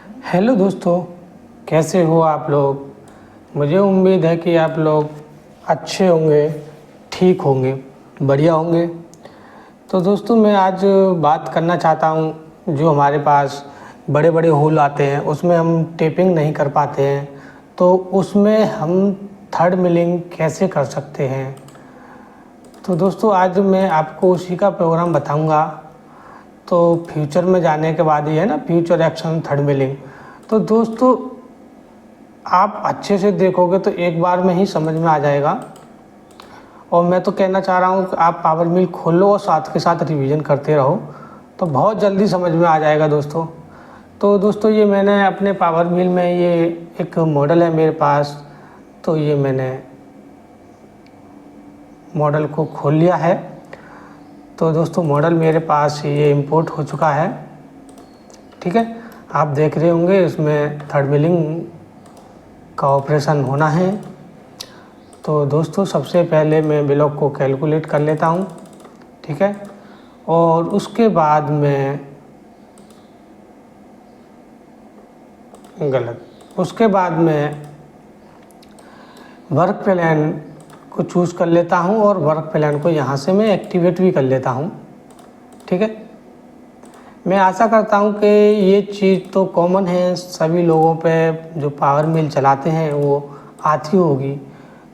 Hello दोस्तों, कैसे हो आप लोग। मुझे उम्मीद है कि आप लोग अच्छे होंगे, ठीक होंगे, बढ़िया होंगे। तो दोस्तों मैं आज बात करना चाहता हूँ, जो हमारे पास बड़े बड़े होल आते हैं उसमें हम टेपिंग नहीं कर पाते हैं, तो उसमें हम थर्ड मिलिंग कैसे कर सकते हैं। तो दोस्तों आज मैं आपको उसी का प्रोग्राम बताऊँगा। तो फ्यूचर में जाने के बाद ही है ना, फ्यूचर एक्शन थर्ड मिलिंग। तो दोस्तों आप अच्छे से देखोगे तो एक बार में ही समझ में आ जाएगा। और मैं तो कहना चाह रहा हूँ कि आप पावर मिल खोलो और साथ के साथ रिवीजन करते रहो, तो बहुत जल्दी समझ में आ जाएगा दोस्तों। तो दोस्तों ये मैंने अपने पावर मिल में ये एक मॉडल है मेरे पास, तो ये मैंने मॉडल को खोल लिया है। तो दोस्तों मॉडल मेरे पास ये इंपोर्ट हो चुका है, ठीक है। आप देख रहे होंगे इसमें थर्ड मिलिंग का ऑपरेशन होना है। तो दोस्तों सबसे पहले मैं ब्लॉक को कैलकुलेट कर लेता हूँ, ठीक है। और उसके बाद मैं उसके बाद मैं वर्क प्लान को चूज़ कर लेता हूँ और वर्क प्लान को यहाँ से मैं एक्टिवेट भी कर लेता हूँ, ठीक है। मैं आशा करता हूँ कि ये चीज़ तो कॉमन है सभी लोगों पे, जो पावर मिल चलाते हैं वो आती होगी।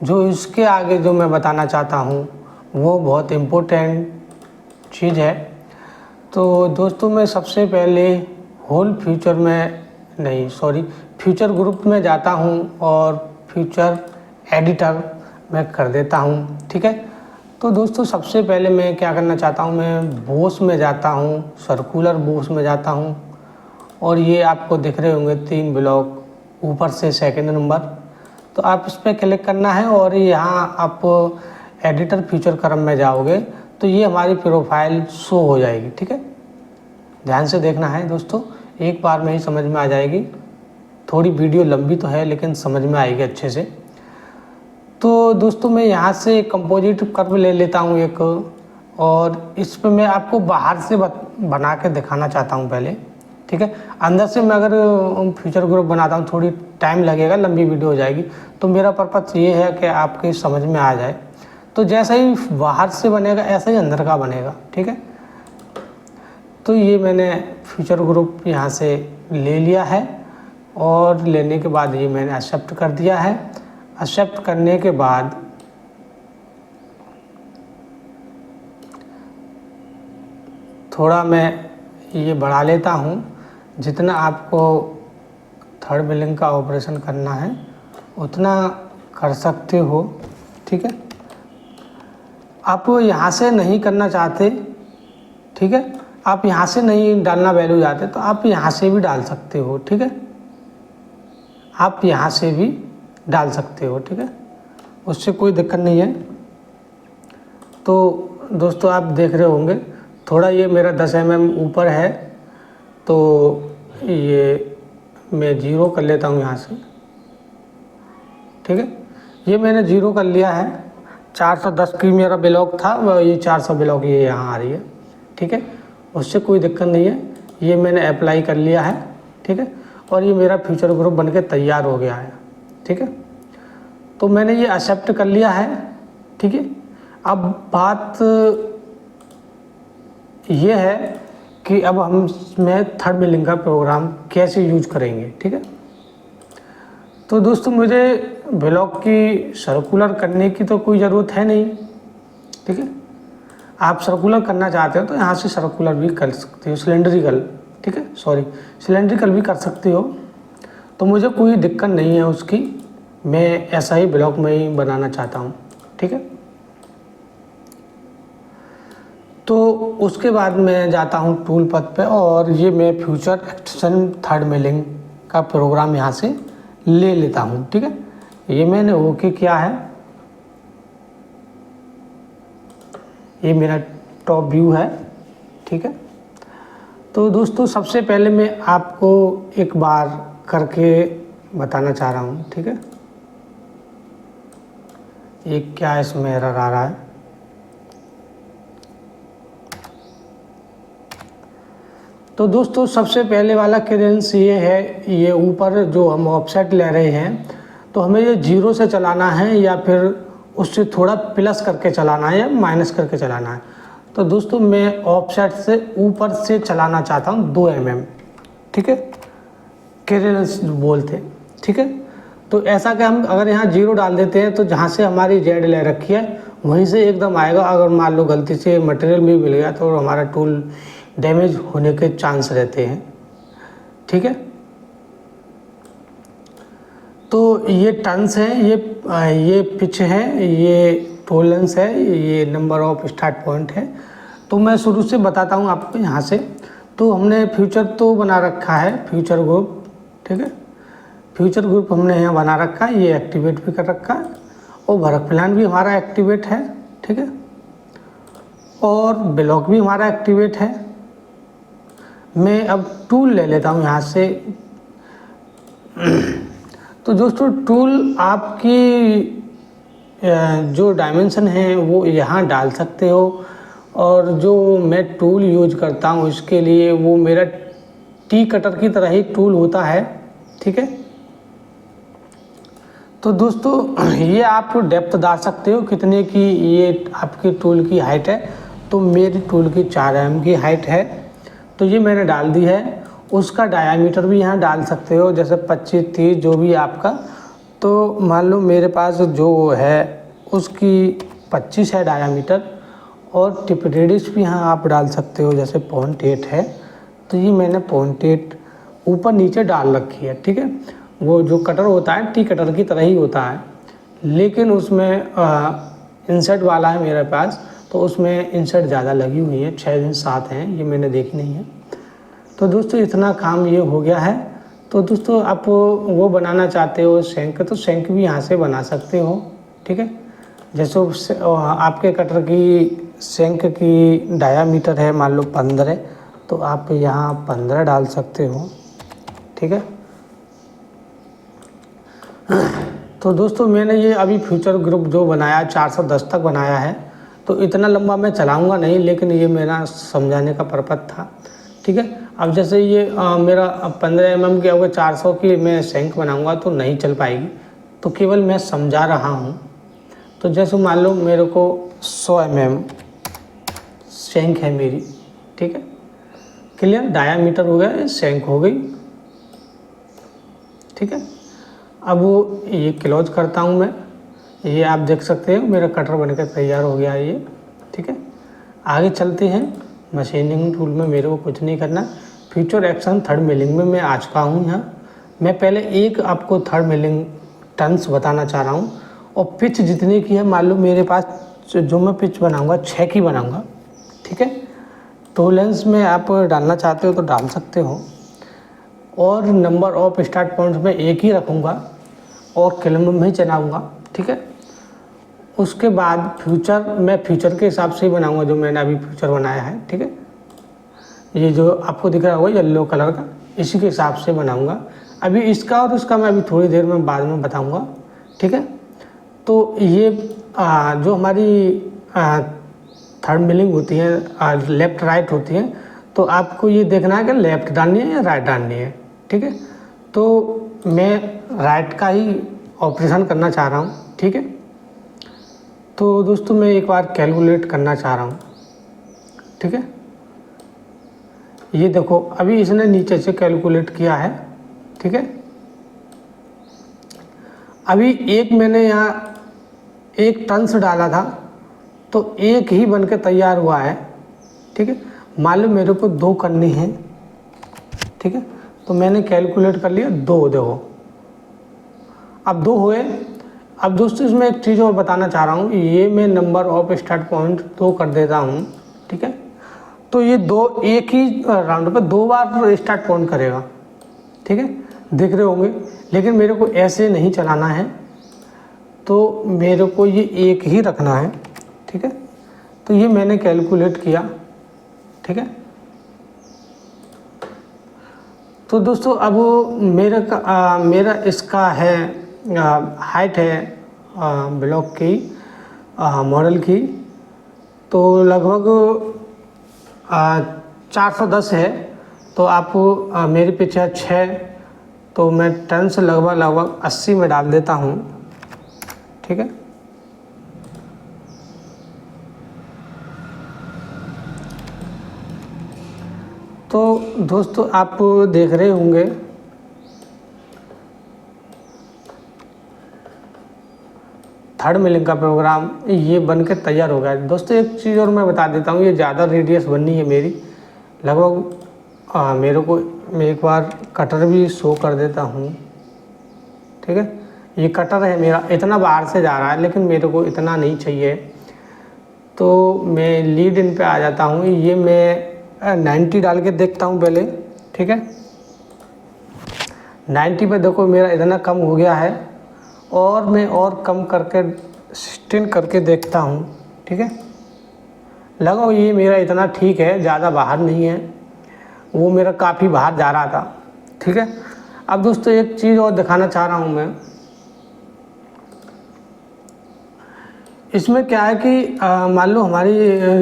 जो इसके आगे जो मैं बताना चाहता हूँ वो बहुत इम्पोर्टेंट चीज़ है। तो दोस्तों मैं सबसे पहले होल फ्यूचर में नहीं सॉरी फ्यूचर ग्रुप में जाता हूँ और फ्यूचर एडिटर में कर देता हूँ, ठीक है। तो दोस्तों सबसे पहले मैं क्या करना चाहता हूँ, मैं बोस में जाता हूँ, सर्कुलर बोस में जाता हूँ। और ये आपको दिख रहे होंगे 3 ब्लॉक ऊपर से सेकंड नंबर, तो आप इस पर क्लिक करना है और यहाँ आप एडिटर फ्यूचर क्रम में जाओगे तो ये हमारी प्रोफाइल शो हो जाएगी, ठीक है। ध्यान से देखना है दोस्तों, एक बार में ही समझ में आ जाएगी। थोड़ी वीडियो लंबी तो है लेकिन समझ में आएगी अच्छे से। तो दोस्तों मैं यहाँ से कंपोजिट कर्व ले लेता हूँ एक, और इस पर मैं आपको बाहर से बना के दिखाना चाहता हूँ पहले, ठीक है। अंदर से मैं अगर फ्यूचर ग्रुप बनाता हूँ थोड़ी टाइम लगेगा, लंबी वीडियो हो जाएगी। तो मेरा पर्पज़ ये है कि आपके समझ में आ जाए। तो जैसा ही बाहर से बनेगा ऐसा ही अंदर का बनेगा, ठीक है। तो ये मैंने फ्यूचर ग्रुप यहाँ से ले लिया है और लेने के बाद ये मैंने एक्सेप्ट कर दिया है। एक्सेप्ट करने के बाद थोड़ा मैं ये बढ़ा लेता हूँ, जितना आपको थर्ड बिलिंग का ऑपरेशन करना है उतना कर सकते हो, ठीक है। आप यहाँ से नहीं करना चाहते, ठीक है, आप यहाँ से नहीं डालना वैल्यू जाते तो आप यहाँ से भी डाल सकते हो, ठीक है। आप यहाँ से भी डाल सकते हो, ठीक है, उससे कोई दिक्कत नहीं है। तो दोस्तों आप देख रहे होंगे थोड़ा ये मेरा 10 mm ऊपर है, तो ये मैं 0 कर लेता हूँ यहाँ से, ठीक है। ये मैंने 0 कर लिया है। 410 की मेरा ब्लॉक था, ये 400 ब्लॉक ये यहाँ आ रही है, ठीक है, उससे कोई दिक्कत नहीं है। ये मैंने अप्लाई कर लिया है, ठीक है। और ये मेरा फ्यूचर ग्रुप बनके तैयार हो गया है, ठीक है। तो मैंने ये एक्सेप्ट कर लिया है, ठीक है। अब बात ये है कि अब हम इसमें थर्ड मिलिंग का प्रोग्राम कैसे यूज करेंगे, ठीक है। तो दोस्तों मुझे ब्लॉक की सर्कुलर करने की तो कोई ज़रूरत है नहीं, ठीक है। आप सर्कुलर करना चाहते हो तो यहाँ से सर्कुलर भी कर सकते हो, सिलेंड्रिकल, ठीक है, सॉरी सिलेंड्रिकल भी कर सकते हो। तो मुझे कोई दिक्कत नहीं है उसकी, मैं ऐसा ही ब्लॉक में ही बनाना चाहता हूँ, ठीक है। तो उसके बाद मैं जाता हूँ टूल पथ पे और ये मैं फ्यूचर एक्सटेंशन थर्ड मिलिंग का प्रोग्राम यहाँ से ले लेता हूँ, ठीक है। ये मैंने ओके किया है। ये मेरा टॉप व्यू है, ठीक है। तो दोस्तों सबसे पहले मैं आपको एक बार करके बताना चाह रहा हूँ, ठीक है। ये क्या इसमें एरर आ रहा है। तो दोस्तों सबसे पहले वाला क्लियरेंस ये है, ये ऊपर जो हम ऑफसेट ले रहे हैं तो हमें ये 0 से चलाना है या फिर उससे थोड़ा प्लस करके चलाना है या माइनस करके चलाना है। तो दोस्तों मैं ऑफसेट से ऊपर से चलाना चाहता हूँ 2 mm, ठीक है, क्लियरेंस बोलते हैं, ठीक है। तो ऐसा कि हम अगर यहाँ 0 डाल देते हैं तो जहाँ से हमारी जेड ले रखी है वहीं से एकदम आएगा। अगर मान लो गलती से मटेरियल भी मिल गया तो हमारा टूल डैमेज होने के चांस रहते हैं, ठीक है। तो ये टर्न्स है, ये पिच है, ये टोलेंस है, ये नंबर ऑफ स्टार्ट पॉइंट है। तो मैं शुरू से बताता हूँ आपको यहाँ से। तो हमने फ्यूचर तो बना रखा है, फ्यूचर ग्रुप, ठीक है। फ्यूचर ग्रुप हमने यहाँ बना रखा है, ये एक्टिवेट भी कर रखा है और वर्क प्लान भी हमारा एक्टिवेट है, ठीक है, और ब्लॉक भी हमारा एक्टिवेट है। मैं अब टूल ले लेता हूँ यहाँ से। तो दोस्तों टूल आपकी जो डायमेंशन है वो यहाँ डाल सकते हो, और जो मैं टूल यूज करता हूँ इसके लिए वो मेरा टी कटर की तरह ही टूल होता है, ठीक है। तो दोस्तों ये आप डेप्थ डाल सकते हो कितने की ये आपकी टूल की हाइट है। तो मेरी टूल की 4 mm की हाइट है, तो ये मैंने डाल दी है। उसका डायामीटर भी यहाँ डाल सकते हो, जैसे 25-30 जो भी आपका। तो मान लो मेरे पास जो है उसकी 25 है डायामीटर, और टिप रेडियस भी यहाँ आप डाल सकते हो, जैसे 0.8 है। तो ये मैंने 0.8 ऊपर नीचे डाल रखी है, ठीक है। वो जो कटर होता है टी कटर की तरह ही होता है, लेकिन उसमें इंसर्ट वाला है मेरे पास, तो उसमें इंसर्ट ज़्यादा लगी हुई है, 6-7 हैं, ये मैंने देखी नहीं है। तो दोस्तों इतना काम ये हो गया है। तो दोस्तों आप वो बनाना चाहते हो शैंक, तो शैंक भी यहाँ से बना सकते हो, ठीक है। जैसे आपके कटर की शैंक की डायामीटर है मान लो 15, तो आप यहाँ 15 डाल सकते हो, ठीक है। तो दोस्तों मैंने ये अभी फ्यूचर ग्रुप जो बनाया 410 तक बनाया है, तो इतना लंबा मैं चलाऊंगा नहीं, लेकिन ये मेरा समझाने का पर्पज़ था, ठीक है। अब जैसे ये मेरा 15 mm की अगर 400 की मैं शैंक बनाऊंगा तो नहीं चल पाएगी, तो केवल मैं समझा रहा हूँ। तो जैसे मान लो मेरे को 100 mm शैंक है मेरी, ठीक है, क्लियर, डायामीटर हो गया, शैंक हो गई, ठीक है। अब वो ये क्लोज करता हूँ मैं, ये आप देख सकते हो मेरा कटर बनकर तैयार हो गया है ये, ठीक है। आगे चलते हैं। मशीनिंग टूल में मेरे को कुछ नहीं करना। फ्यूचर एक्शन थर्ड मिलिंग में मैं आ चुका हूँ यहाँ। मैं पहले एक आपको थर्ड मिलिंग टन्स बताना चाह रहा हूँ, और पिच जितने की है मान लो मेरे पास जो मैं पिच बनाऊँगा 6 की बनाऊँगा, ठीक है। टोलेंस में आप डालना चाहते हो तो डाल सकते हो, और नंबर ऑफ स्टार्ट पॉइंट्स में एक ही रखूँगा और किलोमीटर में ही चलाऊँगा, ठीक है। उसके बाद फ्यूचर मैं फ्यूचर के हिसाब से ही बनाऊँगा, जो मैंने अभी फ्यूचर बनाया है, ठीक है। ये जो आपको दिख रहा होगा येलो कलर का, इसी के हिसाब से बनाऊँगा। अभी इसका और उसका मैं अभी थोड़ी देर में बाद में बताऊँगा, ठीक है। तो ये जो हमारी थर्ड मिलिंग होती है लेफ़्ट राइट होती है, तो आपको ये देखना है कि लेफ़्ट डालनी है या राइट डालनी है, ठीक है। तो मैं राइट का ही ऑपरेशन करना चाह रहा हूँ, ठीक है। तो दोस्तों मैं एक बार कैलकुलेट करना चाह रहा हूँ, ठीक है। ये देखो अभी इसने नीचे से कैलकुलेट किया है, ठीक है। अभी एक मैंने यहाँ एक टन्स डाला था, तो एक ही बन के तैयार हुआ है, ठीक है। मान लो मेरे को 2 करनी है, ठीक है। तो मैंने कैलकुलेट कर लिया 2, देखो अब 2 हुए। अब दोस्तों इसमें एक चीज़ और बताना चाह रहा हूँ, ये मैं नंबर ऑफ स्टार्ट पॉइंट 2 कर देता हूँ, ठीक है। तो ये 2 एक ही राउंड पे 2 बार स्टार्ट पॉइंट करेगा, ठीक है, दिख रहे होंगे। लेकिन मेरे को ऐसे नहीं चलाना है, तो मेरे को ये एक ही रखना है, ठीक है। तो ये मैंने कैलकुलेट किया, ठीक है। तो दोस्तों अब मेरा इसका है हाइट है ब्लॉक की मॉडल की, तो लगभग 410 है। तो आप मेरे पीछे है 6, तो मैं टर्न से लगभग 80 में डाल देता हूँ। ठीक है, तो दोस्तों आप देख रहे होंगे थर्ड मिलिंग का प्रोग्राम ये बन के तैयार हो गया है। दोस्तों एक चीज़ और मैं बता देता हूँ, ये ज़्यादा रेडियस बननी है मेरी, लगभग मेरे को, मैं एक बार कटर भी शो कर देता हूँ। ठीक है, ये कटर है मेरा, इतना बाहर से जा रहा है लेकिन मेरे को इतना नहीं चाहिए, तो मैं लीड इन पे आ जाता हूँ। ये मैं 90 डाल के देखता हूँ पहले। ठीक है, 90 पे देखो मेरा इतना कम हो गया है, और मैं और कम करके 16 करके देखता हूँ। ठीक है, लगाओ ये मेरा इतना ठीक है, ज़्यादा बाहर नहीं है, वो मेरा काफ़ी बाहर जा रहा था। ठीक है, अब दोस्तों एक चीज़ और दिखाना चाह रहा हूँ मैं, इसमें क्या है कि मान लो हमारी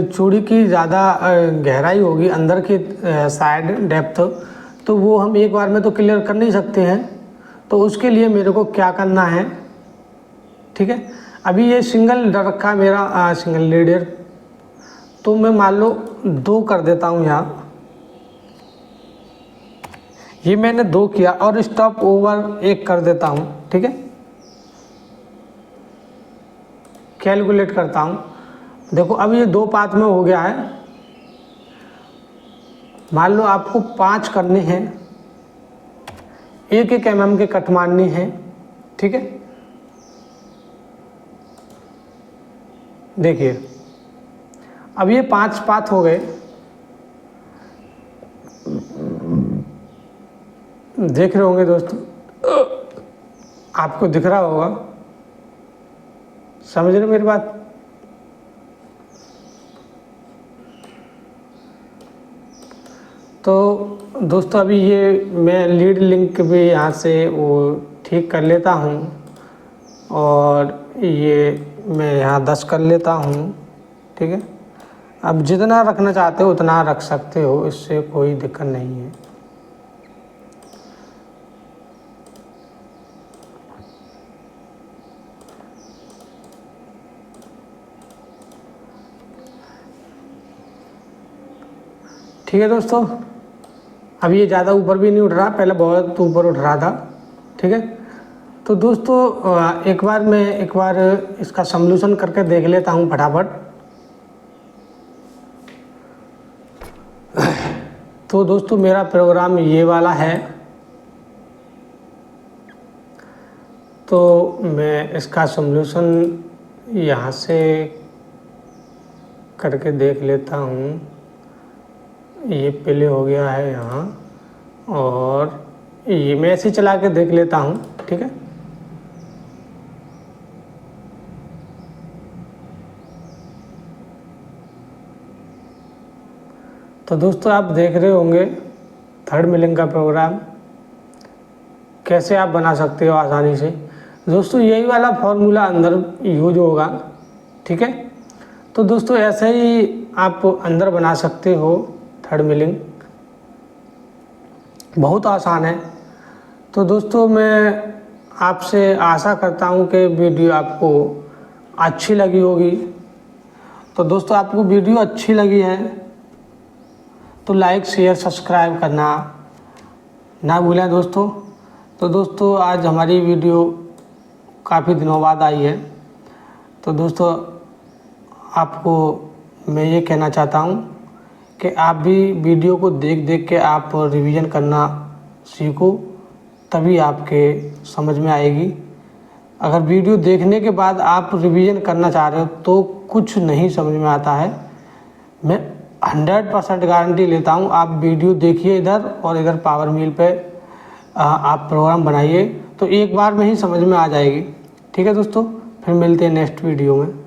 चूड़ी की ज़्यादा गहराई होगी अंदर की साइड डेप्थ, तो वो हम एक बार में तो क्लियर कर नहीं सकते हैं, तो उसके लिए मेरे को क्या करना है। ठीक है, अभी ये सिंगल डर रखा है मेरा, सिंगल लीडर, तो मैं मान लो 2 कर देता हूँ यहाँ। ये मैंने 2 किया और स्टॉप ओवर 1 कर देता हूँ। ठीक है, कैलकुलेट करता हूँ, देखो अब ये 2 पाथ में हो गया है। मान लो आपको 5 करने हैं, 1-1 mm के कट मारने हैं। ठीक है, देखिए अब ये 5 पाथ हो गए, देख रहे होंगे दोस्तों, आपको दिख रहा होगा, समझ रहे मेरी बात। तो दोस्तों अभी ये मैं लीड लिंक भी यहाँ से वो ठीक कर लेता हूँ, और ये मैं यहाँ 10 कर लेता हूँ। ठीक है, अब जितना रखना चाहते हो उतना रख सकते हो, इससे कोई दिक्कत नहीं है। ठीक है दोस्तों, अब ये ज़्यादा ऊपर भी नहीं उठ रहा, पहले बहुत ऊपर उठ रहा था। ठीक है, तो दोस्तों एक बार इसका सॉल्यूशन करके देख लेता हूँ फटाफट। तो दोस्तों मेरा प्रोग्राम ये वाला है, तो मैं इसका सॉल्यूशन यहाँ से करके देख लेता हूँ। ये प्ले हो गया है यहाँ, और ये मैं ऐसे चला के देख लेता हूँ। ठीक है, तो दोस्तों आप देख रहे होंगे थर्ड मिलिंग का प्रोग्राम कैसे आप बना सकते हो आसानी से। दोस्तों यही वाला फॉर्मूला अंदर यूज होगा। ठीक है, तो दोस्तों ऐसे ही आप अंदर बना सकते हो थर्ड मिलिंग, बहुत आसान है। तो दोस्तों मैं आपसे आशा करता हूँ कि वीडियो आपको अच्छी लगी होगी। तो दोस्तों आपको वीडियो अच्छी लगी है तो लाइक शेयर सब्सक्राइब करना ना भूलें दोस्तों। तो दोस्तों आज हमारी वीडियो काफ़ी दिनों बाद आई है, तो दोस्तों आपको मैं ये कहना चाहता हूँ कि आप भी वीडियो को देख देख के आप रिवीजन करना सीखो, तभी आपके समझ में आएगी। अगर वीडियो देखने के बाद आप रिवीजन करना चाह रहे हो तो कुछ नहीं समझ में आता है, मैं 100% गारंटी लेता हूँ। आप वीडियो देखिए इधर और इधर पावर मिल पे आप प्रोग्राम बनाइए तो एक बार में ही समझ में आ जाएगी। ठीक है दोस्तों, फिर मिलते हैं नेक्स्ट वीडियो में।